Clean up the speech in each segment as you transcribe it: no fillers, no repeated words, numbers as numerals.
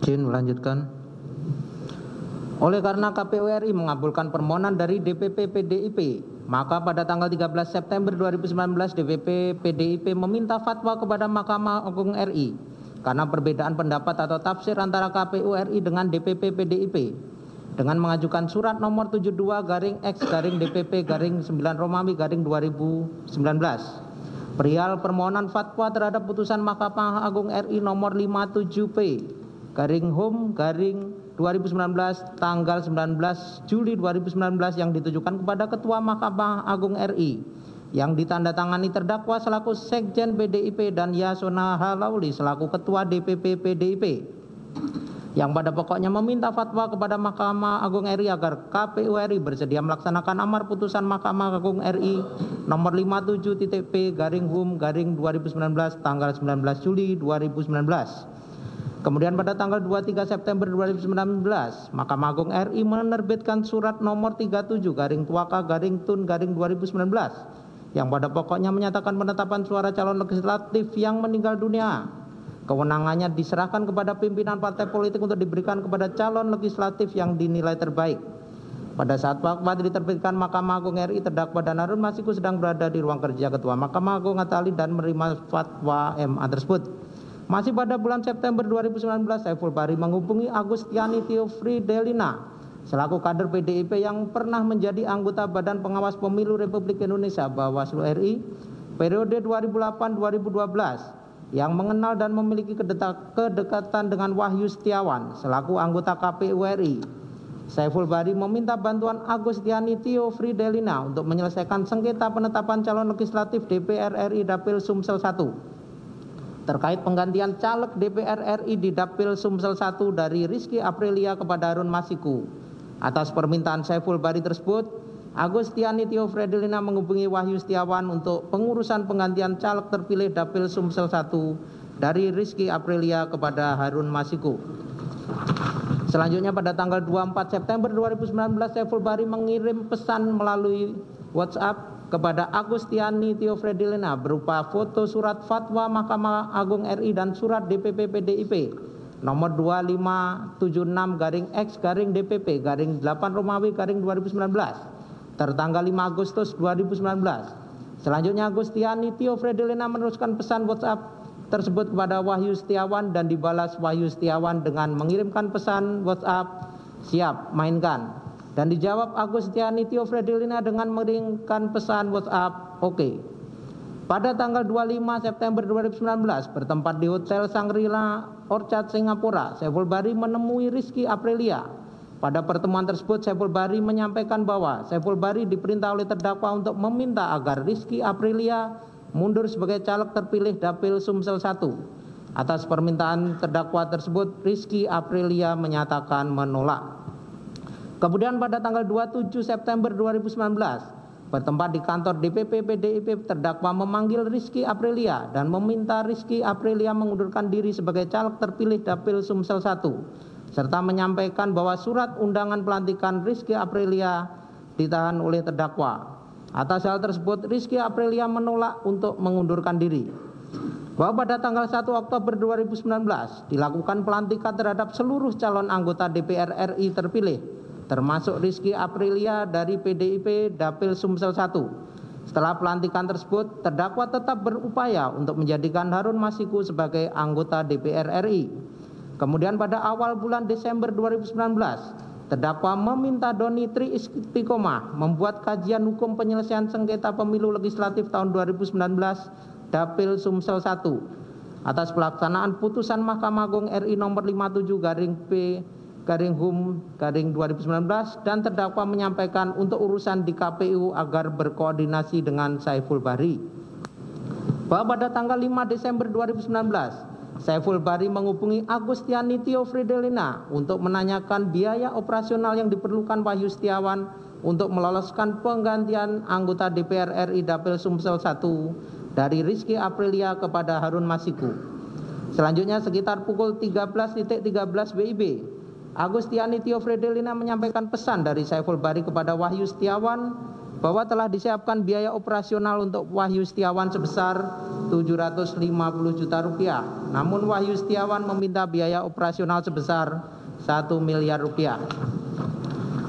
Izin melanjutkan. Oleh karena KPU RI mengabulkan permohonan dari DPP PDIP, maka pada tanggal 13 September 2019 DPP PDIP meminta fatwa kepada Mahkamah Agung RI karena perbedaan pendapat atau tafsir antara KPU RI dengan DPP PDIP dengan mengajukan surat nomor 72/X/DPP/9 Romawi /2019 perihal permohonan fatwa terhadap putusan Mahkamah Agung RI nomor 57P/Hum/2019 tanggal 19 Juli 2019 yang ditujukan kepada Ketua Mahkamah Agung RI yang ditandatangani terdakwa selaku Sekjen PDIP dan Yasona Halauli selaku Ketua DPP PDIP yang pada pokoknya meminta fatwa kepada Mahkamah Agung RI agar KPU RI bersedia melaksanakan amar putusan Mahkamah Agung RI nomor 57.P/Hum/2019 tanggal 19 Juli 2019. Kemudian pada tanggal 23 September 2019, Mahkamah Agung RI menerbitkan surat nomor 37/Tuaka/Tun/2019 yang pada pokoknya menyatakan penetapan suara calon legislatif yang meninggal dunia. Kewenangannya diserahkan kepada pimpinan partai politik untuk diberikan kepada calon legislatif yang dinilai terbaik. Pada saat fatwa diterbitkan Mahkamah Agung RI, terdakwa dan Harun Masiku sedang berada di ruang kerja Ketua Mahkamah Agung Atta Ali dan menerima fatwa MA tersebut. Masih pada bulan September 2019, Saiful Bahri menghubungi Agustiani Theofridelina selaku kader PDIP yang pernah menjadi anggota Badan Pengawas Pemilu Republik Indonesia Bawaslu RI periode 2008-2012 yang mengenal dan memiliki kedekatan dengan Wahyu Setiawan selaku anggota KPU RI. Saiful Bahri meminta bantuan Agustiani Theofridelina untuk menyelesaikan sengketa penetapan calon legislatif DPR RI Dapil Sumsel 1 terkait penggantian caleg DPR RI di Dapil Sumsel 1 dari Rizky Aprilia kepada Harun Masiku. Atas permintaan Saiful Bahri tersebut, Agustiani Theofridelina menghubungi Wahyu Setiawan untuk pengurusan penggantian caleg terpilih Dapil Sumsel 1 dari Rizky Aprilia kepada Harun Masiku. Selanjutnya pada tanggal 24 September 2019, Saiful Bahri mengirim pesan melalui WhatsApp kepada Agustiani Theofridelina berupa foto surat fatwa Mahkamah Agung RI dan surat DPP PDIP nomor 2576/X/DPP/8 Romawi /2019 tertanggal 5 Agustus 2019. Selanjutnya Agustiani Theofridelina meneruskan pesan WhatsApp tersebut kepada Wahyu Setiawan dan dibalas Wahyu Setiawan dengan mengirimkan pesan WhatsApp siap mainkan. Dan dijawab Agustiani Theofridelina dengan mengirimkan pesan WhatsApp oke. Pada tanggal 25 September 2019 bertempat di Hotel Shangri-La Orchard Singapura, Saiful Bahri menemui Rizky Aprilia. Pada pertemuan tersebut Saiful Bahri menyampaikan bahwa Saiful Bahri diperintah oleh terdakwa untuk meminta agar Rizky Aprilia mundur sebagai caleg terpilih Dapil Sumsel 1. Atas permintaan terdakwa tersebut Rizky Aprilia menyatakan menolak. Kemudian pada tanggal 27 September 2019, bertempat di kantor DPP PDIP, terdakwa memanggil Rizky Aprilia dan meminta Rizky Aprilia mengundurkan diri sebagai caleg terpilih Dapil Sumsel 1, serta menyampaikan bahwa surat undangan pelantikan Rizky Aprilia ditahan oleh terdakwa. Atas hal tersebut, Rizky Aprilia menolak untuk mengundurkan diri. Bahwa pada tanggal 1 Oktober 2019 dilakukan pelantikan terhadap seluruh calon anggota DPR RI terpilih, termasuk Rizky Aprilia dari PDIP Dapil Sumsel 1. Setelah pelantikan tersebut, terdakwa tetap berupaya untuk menjadikan Harun Masiku sebagai anggota DPR RI. Kemudian pada awal bulan Desember 2019, terdakwa meminta Doni Tri Istiqomah membuat kajian hukum penyelesaian sengketa pemilu legislatif tahun 2019 Dapil Sumsel 1 atas pelaksanaan putusan Mahkamah Agung RI nomor 57/P/Hum/2019 dan terdakwa menyampaikan untuk urusan di KPU agar berkoordinasi dengan Saiful Bahri. Bahwa pada tanggal 5 Desember 2019, Saiful Bahri menghubungi Agustiani Theofridelina untuk menanyakan biaya operasional yang diperlukan Wahyu Setiawan untuk meloloskan penggantian anggota DPR RI Dapil Sumsel 1 dari Rizky Aprilia kepada Harun Masiku. Selanjutnya sekitar pukul 13.13 WIB, Agustiani Theofridelina menyampaikan pesan dari Saiful Bahri kepada Wahyu Setiawan bahwa telah disiapkan biaya operasional untuk Wahyu Setiawan sebesar 750 juta rupiah. Namun Wahyu Setiawan meminta biaya operasional sebesar 1 miliar rupiah.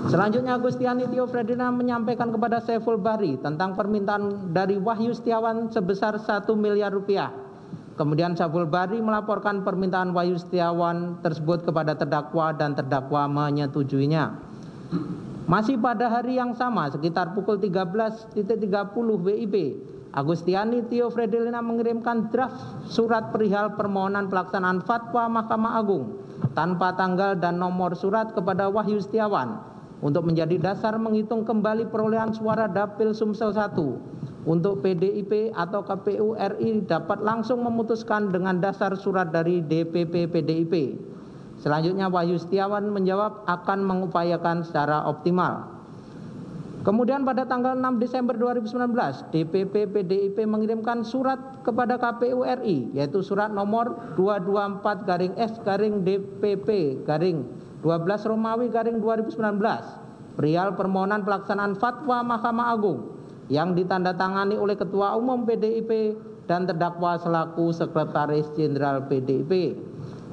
Selanjutnya Agustiani Tio Ferdinand menyampaikan kepada Saiful Bahri tentang permintaan dari Wahyu Setiawan sebesar 1 miliar rupiah. Kemudian Saiful Bahri melaporkan permintaan Wahyu Setiawan tersebut kepada terdakwa dan terdakwa menyetujuinya. Masih pada hari yang sama sekitar pukul 13.30 WIB, Agustiani Tio Ferdinand mengirimkan draft surat perihal permohonan pelaksanaan fatwa Mahkamah Agung tanpa tanggal dan nomor surat kepada Wahyu Setiawan untuk menjadi dasar menghitung kembali perolehan suara Dapil Sumsel 1 untuk PDIP atau KPU RI dapat langsung memutuskan dengan dasar surat dari DPP PDIP. Selanjutnya Wahyu Setiawan menjawab akan mengupayakan secara optimal. Kemudian pada tanggal 6 Desember 2019, DPP PDIP mengirimkan surat kepada KPU RI, yaitu surat nomor 224-S-DPP-12 perihal permohonan pelaksanaan fatwa Mahkamah Agung yang ditandatangani oleh Ketua Umum PDIP dan terdakwa selaku Sekretaris Jenderal PDIP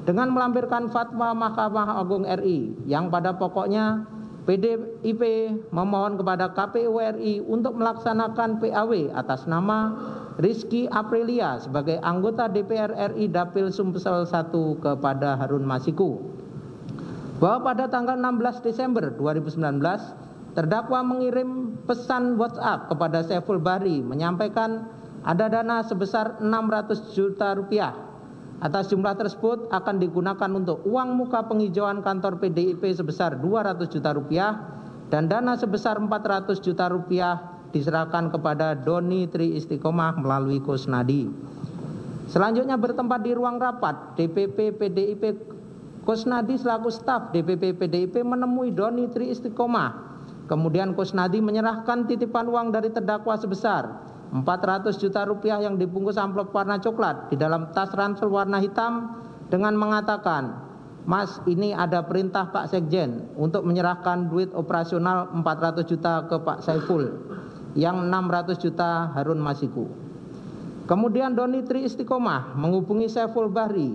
dengan melampirkan fatwa Mahkamah Agung RI yang pada pokoknya PDIP memohon kepada KPU RI untuk melaksanakan PAW atas nama Rizky Aprilia sebagai anggota DPR RI Dapil Sumsel 1 kepada Harun Masiku. Bahwa pada tanggal 16 Desember 2019, terdakwa mengirim pesan WhatsApp kepada Saiful Bahri menyampaikan ada dana sebesar 600 juta rupiah. Atas jumlah tersebut akan digunakan untuk uang muka penghijauan kantor PDIP sebesar 200 juta rupiah dan dana sebesar 400 juta rupiah diserahkan kepada Doni Tri Istiqomah melalui Kusnadi. Selanjutnya bertempat di ruang rapat DPP PDIP, Kusnadi selaku staf DPP PDIP menemui Doni Tri Istiqomah. Kemudian Kusnadi menyerahkan titipan uang dari terdakwa sebesar 400 juta rupiah yang dibungkus amplop warna coklat di dalam tas ransel warna hitam dengan mengatakan, "Mas, ini ada perintah Pak Sekjen untuk menyerahkan duit operasional 400 juta ke Pak Saiful, yang 600 juta Harun Masiku." Kemudian Doni Tri Istiqomah menghubungi Saiful Bahri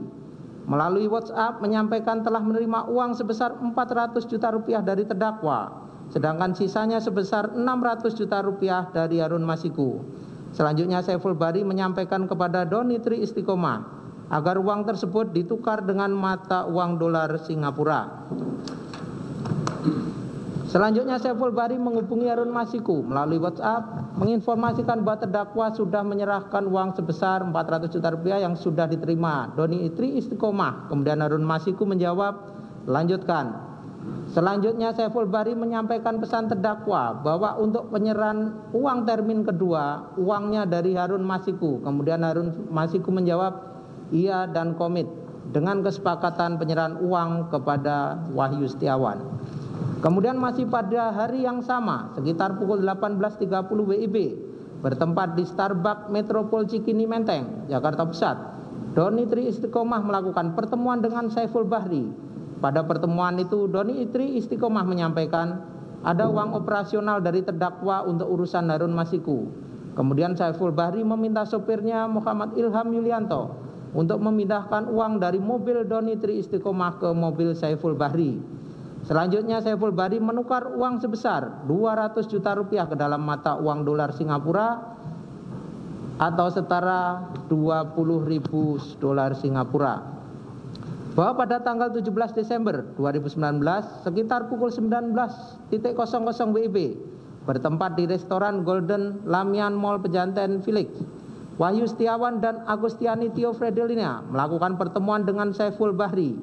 melalui WhatsApp menyampaikan telah menerima uang sebesar 400 juta rupiah dari terdakwa, sedangkan sisanya sebesar 600 juta rupiah dari Harun Masiku. Selanjutnya Saiful Bahri menyampaikan kepada Doni Tri Istiqomah agar uang tersebut ditukar dengan mata uang dolar Singapura. Selanjutnya Saiful Bahri menghubungi Harun Masiku melalui WhatsApp menginformasikan bahwa terdakwa sudah menyerahkan uang sebesar 400 juta rupiah yang sudah diterima Doni Tri Istiqomah. Kemudian Harun Masiku menjawab, "Lanjutkan." Selanjutnya Saiful Bahri menyampaikan pesan terdakwa bahwa untuk penyerahan uang termin kedua, uangnya dari Harun Masiku. Kemudian Harun Masiku menjawab iya dan komit dengan kesepakatan penyerahan uang kepada Wahyu Setiawan. Kemudian masih pada hari yang sama sekitar pukul 18.30 WIB bertempat di Starbucks Metropol Cikini Menteng, Jakarta Pusat, Doni Tri Istiqomah melakukan pertemuan dengan Saiful Bahri. Pada pertemuan itu Doni Tri Istiqomah menyampaikan ada uang operasional dari terdakwa untuk urusan Harun Masiku. Kemudian Saiful Bahri meminta sopirnya Muhammad Ilham Yulianto untuk memindahkan uang dari mobil Doni Tri Istiqomah ke mobil Saiful Bahri. Selanjutnya Saiful Bahri menukar uang sebesar 200 juta rupiah ke dalam mata uang dolar Singapura atau setara 20.000 dolar Singapura. Bahwa pada tanggal 17 Desember 2019 sekitar pukul 19.00 WIB bertempat di restoran Golden Lamian Mall Pejanten Village, Wahyu Setiawan dan Agustiani Tio Ferdinand melakukan pertemuan dengan Saiful Bahri.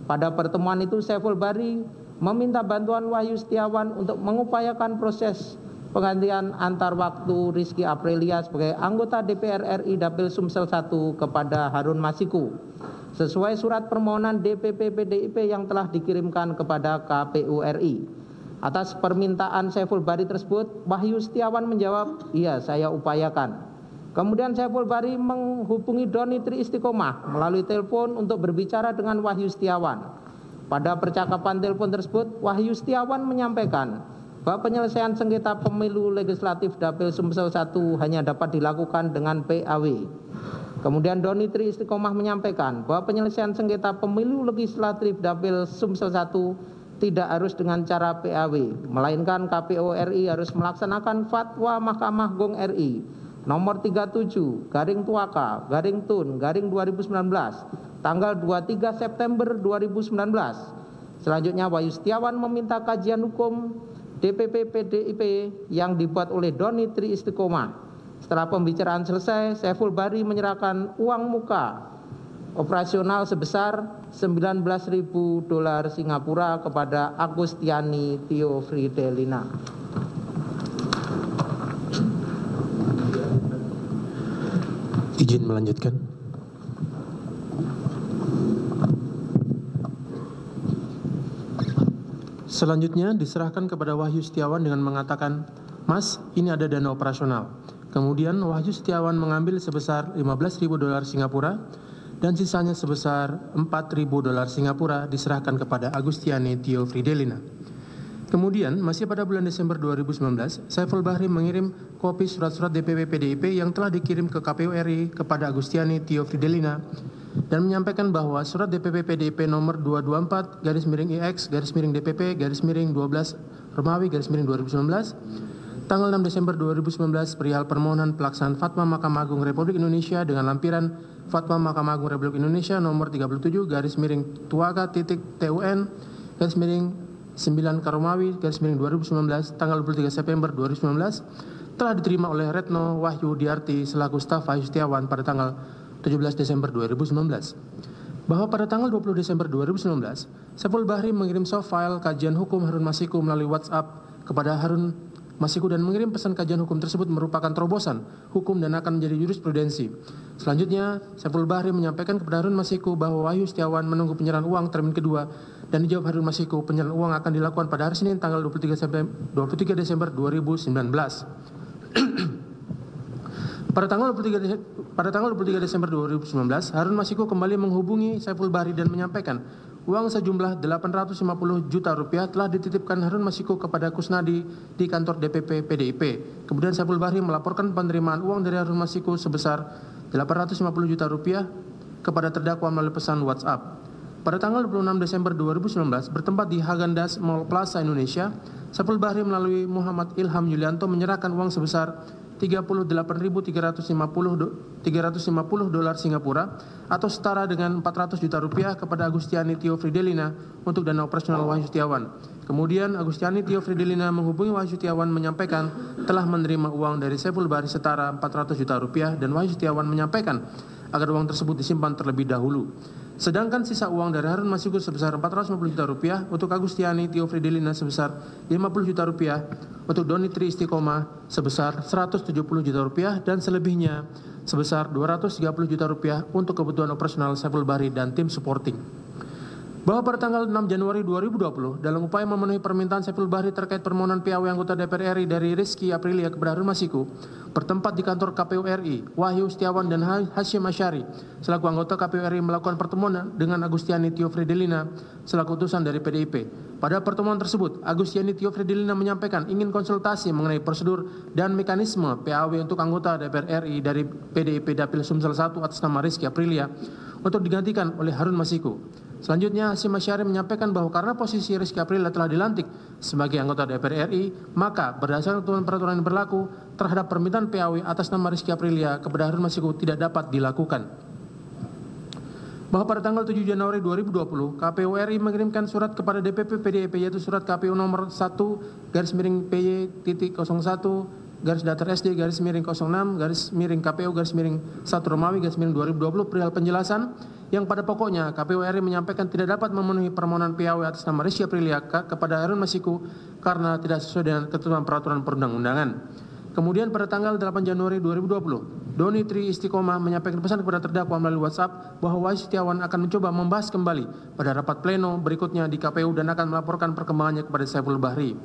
Pada pertemuan itu Saiful Bahri meminta bantuan Wahyu Setiawan untuk mengupayakan proses penggantian antar waktu Rizky Aprilia sebagai anggota DPR RI Dapil Sumsel 1 kepada Harun Masiku sesuai surat permohonan DPP PDIP yang telah dikirimkan kepada KPU RI. Atas permintaan Saiful Bahri tersebut, Wahyu Setiawan menjawab, "Iya, saya upayakan." Kemudian Saiful Bahri menghubungi Doni Tri Istiqomah melalui telepon untuk berbicara dengan Wahyu Setiawan. Pada percakapan telepon tersebut, Wahyu Setiawan menyampaikan bahwa penyelesaian sengketa pemilu legislatif Dapil Sumsel 1 hanya dapat dilakukan dengan PAW. Kemudian Doni Tri Istiqomah menyampaikan bahwa penyelesaian sengketa pemilu legislatif Dapil Sumsel 1 tidak harus dengan cara PAW, melainkan KPU RI harus melaksanakan fatwa Mahkamah Agung RI nomor 37/Tun/2019 tanggal 23 September 2019. Selanjutnya Wahyu Setiawan meminta kajian hukum DPP PDIP yang dibuat oleh Doni Tri Istiqomah. Setelah pembicaraan selesai, Saiful Bahri menyerahkan uang muka operasional sebesar $19.000 Singapura kepada Agustiani Tio Fridelina. Izin melanjutkan. Selanjutnya diserahkan kepada Wahyu Setiawan dengan mengatakan, "Mas, ini ada dana operasional." Kemudian Wahyu Setiawan mengambil sebesar $15.000 Singapura dan sisanya sebesar $4.000 Singapura diserahkan kepada Agustiani Tio Fridelina. Kemudian, masih pada bulan Desember 2019, Saiful Bahri mengirim kopi surat-surat DPP PDIP yang telah dikirim ke KPU RI kepada Agustiani Tio Fridelina dan menyampaikan bahwa surat DPP PDIP nomor 224-IX-DPP-12-12 tanggal 6 Desember 2019 perihal permohonan pelaksanaan Fatwa Mahkamah Agung Republik Indonesia dengan lampiran Fatwa Mahkamah Agung Republik Indonesia nomor 37-TUN-TUN-9 tanggal 23 September 2019 telah diterima oleh Retno Wahyu Diarti selaku staf Wahyu Setiawan pada tanggal 17 Desember 2019. Bahwa pada tanggal 20 Desember 2019, Saiful Bahri mengirim soft file kajian hukum Harun Masiku melalui WhatsApp kepada Harun Masiku dan mengirim pesan kajian hukum tersebut merupakan terobosan hukum dan akan menjadi jurisprudensi. Selanjutnya, Saiful Bahri menyampaikan kepada Harun Masiku bahwa Wahyu Setiawan menunggu penyerahan uang termin kedua dan dijawab Harun Masiku penyerahan uang akan dilakukan pada hari Senin tanggal 23 Desember 2019. Pada tanggal 23 Desember 2019, Harun Masiku kembali menghubungi Saiful Bahri dan menyampaikan uang sejumlah Rp850 juta telah dititipkan Harun Masiku kepada Kusnadi di kantor DPP PDIP. Kemudian Saiful Bahri melaporkan penerimaan uang dari Harun Masiku sebesar Rp850 juta kepada terdakwa melalui pesan WhatsApp. Pada tanggal 26 Desember 2019, bertempat di Häagen-Dazs Mall Plaza Indonesia, Saiful Bahri melalui Muhammad Ilham Yulianto menyerahkan uang sebesar $38.350 Singapura atau setara dengan Rp400 juta kepada Agustiani Tio Fridelina untuk dana operasional Wahyu Setiawan. Kemudian Agustiani Tio Fridelina menghubungi Wahyu Setiawan menyampaikan telah menerima uang dari Saiful Bahri setara Rp400 juta dan Wahyu Setiawan menyampaikan agar uang tersebut disimpan terlebih dahulu. Sedangkan sisa uang dari Harun Masiku sebesar Rp450 juta untuk Agustiani Tio Fridelina sebesar Rp50 juta untuk Doni Tri Istiqomah sebesar Rp170 juta dan selebihnya sebesar Rp230 juta untuk kebutuhan operasional Saiful Bahri dan tim supporting. Bahwa pada tanggal 6 Januari 2020 dalam upaya memenuhi permintaan Saiful Bahri terkait permohonan PAW anggota DPR RI dari Rizky Aprilia kepada Harun Masiku bertempat di kantor KPU RI, Wahyu Setiawan dan Hashim Asyari selaku anggota KPU RI melakukan pertemuan dengan Agustiani Tio Fridelina selaku utusan dari PDIP. Pada pertemuan tersebut, Agustiani Tio Fridelina menyampaikan ingin konsultasi mengenai prosedur dan mekanisme PAW untuk anggota DPR RI dari PDIP Dapil Sumsel 1 atas nama Rizky Aprilia untuk digantikan oleh Harun Masiku. Selanjutnya, Hashim Asyari menyampaikan bahwa karena posisi Rizky Aprilia telah dilantik sebagai anggota DPR RI, maka berdasarkan peraturan yang berlaku terhadap permintaan PAW atas nama Rizky Aprilia kepada Harun Masiku tidak dapat dilakukan. Bahwa pada tanggal 7 Januari 2020, KPU RI mengirimkan surat kepada DPP PDIP yaitu surat KPU nomor 1-PY-01-SD-06-KPU-1 perihal penjelasan yang pada pokoknya KPU RI menyampaikan tidak dapat memenuhi permohonan PAW atas nama Rizky Aprilia kepada Harun Masiku karena tidak sesuai dengan ketentuan peraturan perundang-undangan. Kemudian pada tanggal 8 Januari 2020, Doni Tri Istiqomah menyampaikan pesan kepada terdakwa melalui WhatsApp bahwa Wahyu Setiawan akan mencoba membahas kembali pada rapat pleno berikutnya di KPU dan akan melaporkan perkembangannya kepada Saiful Bahri.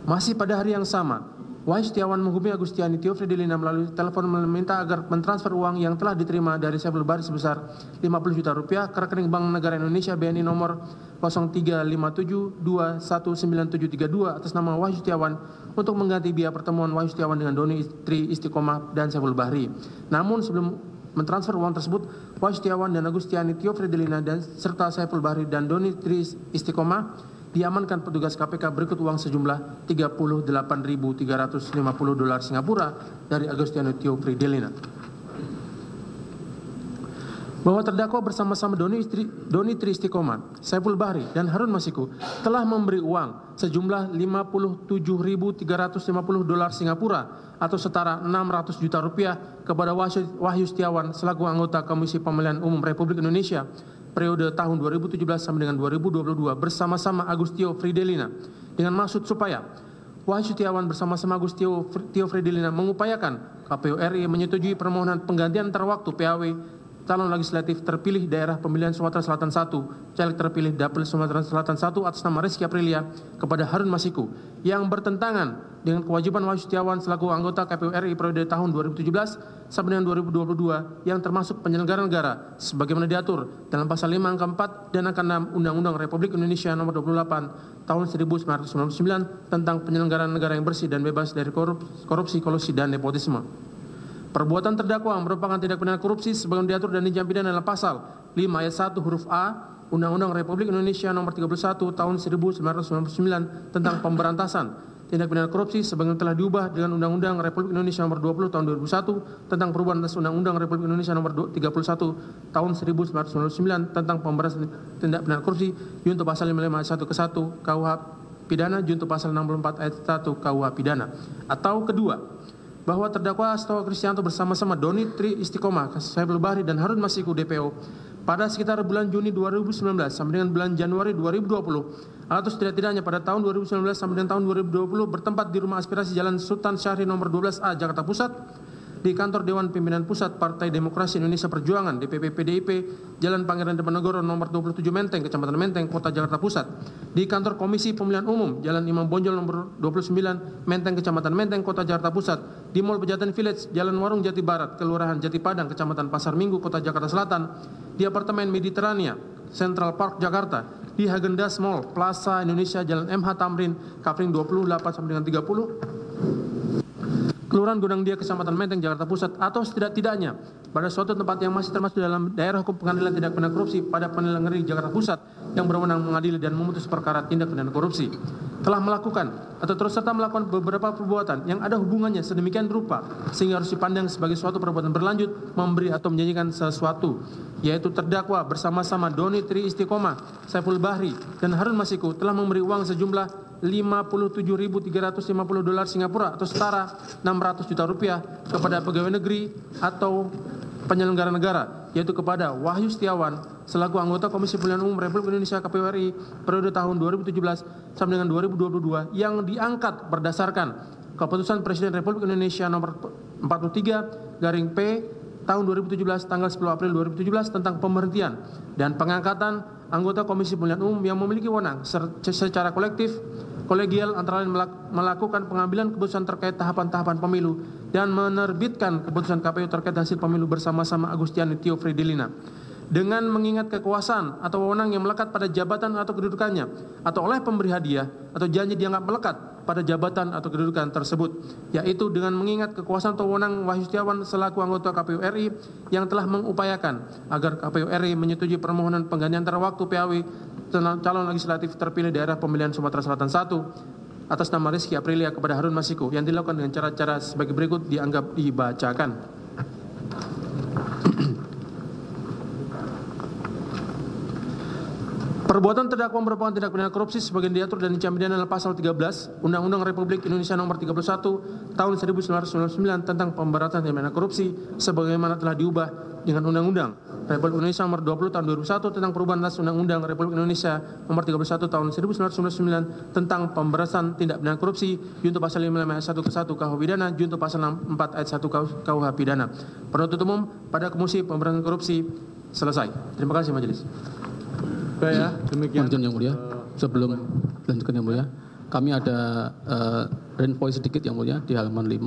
Masih pada hari yang sama, Wahyu Setiawan menghubungi Agustiani Tio Fridelina melalui telepon meminta agar mentransfer uang yang telah diterima dari Saiful Bahri sebesar 50 juta rupiah ke rekening Bank Negara Indonesia BNI nomor 0357219732 atas nama Wahyu Setiawan untuk mengganti biaya pertemuan Wahyu Setiawan dengan Doni Tri Istiqomah dan Saiful Bahri. Namun sebelum mentransfer uang tersebut, Wahyu Setiawan dan Agustiani Tio Fridelina dan serta Saiful Bahri dan Doni Tri Istiqomah diamankan petugas KPK berikut uang sejumlah 38.350 dolar Singapura dari Agustiani Tio Fridelina. Bahwa terdakwa bersama-sama Doni Tri Istiqomah, Saiful Bahri, dan Harun Masiku telah memberi uang sejumlah 57.350 dolar Singapura atau setara 600 juta rupiah kepada Wahyu Setiawan selaku anggota Komisi Pemilihan Umum Republik Indonesia periode tahun 2017 sampai dengan 2022 bersama-sama Agus Tio Fridelina dengan maksud supaya Wahyu Setiawan bersama-sama Agus Tio Fridelina mengupayakan KPU RI menyetujui permohonan penggantian antar waktu PAW calon legislatif terpilih daerah pemilihan Sumatera Selatan 1, caleg terpilih Dapil Sumatera Selatan 1 atas nama Rizky Aprilia kepada Harun Masiku yang bertentangan dengan kewajiban Wahyu Setiawan selaku anggota KPU RI periode tahun 2017 sampai dengan 2022 yang termasuk penyelenggara negara sebagaimana diatur dalam pasal 5 angka 4 dan angka 6 Undang-Undang Republik Indonesia nomor 28 tahun 1999 tentang penyelenggaraan negara yang bersih dan bebas dari korupsi, kolusi, dan nepotisme. Perbuatan terdakwa merupakan tindak pidana korupsi sebagaimana diatur dan dijamin pidana dalam pasal 5 ayat 1 huruf A Undang-Undang Republik Indonesia nomor 31 tahun 1999 tentang pemberantasan tindak pidana korupsi sebagaimana telah diubah dengan Undang-Undang Republik Indonesia nomor 20 tahun 2001 tentang perubahan atas Undang-Undang Republik Indonesia nomor 31 tahun 1999 tentang pemberantasan tindak pidana korupsi junto pasal 55 ayat 1 ke 1 KUH pidana junto pasal 64 ayat 1 KUH pidana. Atau kedua, bahwa terdakwa Asto Kristianto bersama-sama Doni Tri Istiqomah, Saiful Bahri, dan Harun Masiku DPO pada sekitar bulan Juni 2019 sampai dengan bulan Januari 2020 atau setidak-tidaknya pada tahun 2019 sampai dengan tahun 2020 bertempat di Rumah Aspirasi Jalan Sultan Syahrir nomor 12A Jakarta Pusat, di kantor Dewan Pimpinan Pusat Partai Demokrasi Indonesia Perjuangan DPP PDIP Jalan Pangeran Diponegoro nomor 27 Menteng Kecamatan Menteng Kota Jakarta Pusat, di kantor Komisi Pemilihan Umum Jalan Imam Bonjol nomor 29 Menteng Kecamatan Menteng Kota Jakarta Pusat, di Mall Pejaten Village Jalan Warung Jati Barat Kelurahan Jati Padang Kecamatan Pasar Minggu Kota Jakarta Selatan, di apartemen Mediterania Central Park Jakarta, di Häagen-Dazs Mall Plaza Indonesia Jalan MH Tamrin Kafring 28 sampai dengan 30 Kelurahan Gondang Dia Kecamatan Menteng Jakarta Pusat, atau setidak-tidaknya pada suatu tempat yang masih termasuk dalam daerah hukum pengadilan tindak pidana korupsi pada pengadilan negeri Jakarta Pusat yang berwenang mengadili dan memutus perkara tindak pidana korupsi, telah melakukan atau terus serta melakukan beberapa perbuatan yang ada hubungannya sedemikian rupa sehingga harus dipandang sebagai suatu perbuatan berlanjut memberi atau menjanjikan sesuatu, yaitu terdakwa bersama-sama Doni Tri Istiqomah, Saiful Bahri, dan Harun Masiku telah memberi uang sejumlah 57.350 dolar Singapura atau setara 600 juta rupiah kepada pegawai negeri atau penyelenggara negara, yaitu kepada Wahyu Setiawan selaku anggota Komisi Pemilihan Umum Republik Indonesia KPU RI periode tahun 2017 sampai dengan 2022 yang diangkat berdasarkan Keputusan Presiden Republik Indonesia nomor 43 garing P tahun 2017 tanggal 10 April 2017 tentang pemberhentian dan pengangkatan anggota Komisi Pemilihan Umum yang memiliki wewenang secara kolegial antara lain melakukan pengambilan keputusan terkait tahapan-tahapan pemilu dan menerbitkan keputusan KPU terkait hasil pemilu bersama-sama Agustiani Tio Fridelina. Dengan mengingat kekuasaan atau wewenang yang melekat pada jabatan atau kedudukannya atau oleh pemberi hadiah atau janji dianggap melekat pada jabatan atau kedudukan tersebut, yaitu dengan mengingat kekuasaan atau wewenang Wahyu Setiawan selaku anggota KPU RI yang telah mengupayakan agar KPU RI menyetujui permohonan penggantian antara waktu PAW calon legislatif terpilih daerah pemilihan Sumatera Selatan 1 atas nama Rizky Aprilia kepada Harun Masiku yang dilakukan dengan cara-cara sebagai berikut dianggap dibacakan. Perbuatan terdakwa merupakan tindak pidana korupsi sebagian diatur dan dijamin dalam pasal 13 Undang-Undang Republik Indonesia nomor 31 tahun 1999 tentang pemberantasan tindak pidana korupsi sebagaimana telah diubah dengan Undang-Undang Republik Indonesia nomor 20 tahun 2001 tentang perubahan atas Undang-Undang Republik Indonesia nomor 31 tahun 1999 tentang pemberantasan tindak pidana korupsi junto pasal 55 ayat 1 ke 1 KUH pidana junto pasal 64 ayat 1 KUH pidana. Penuntut umum pada Komisi Pemberantasan Korupsi selesai. Terima kasih majelis. Baik ya, demikian. Yang mulia, sebelum lanjutkan yang mulia, kami ada renvoy sedikit yang mulia di halaman 5.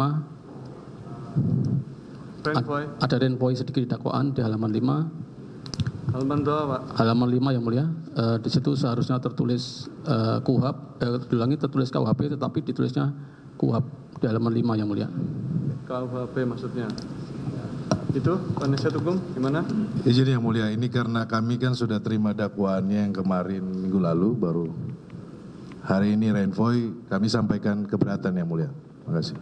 Ada renvoy sedikit di dakwaan di halaman 5. Halaman berapa, Pak? Halaman 5 yang mulia. Di situ seharusnya tertulis KUHP, diulangi tertulis KUHP tetapi ditulisnya KUHP di halaman 5 yang mulia. KUHP maksudnya. Itu penasihat hukum gimana? Izin yang mulia, ini karena kami kan sudah terima dakwaannya yang kemarin minggu lalu, baru hari ini renvoy, kami sampaikan keberatan yang mulia. Terima kasih.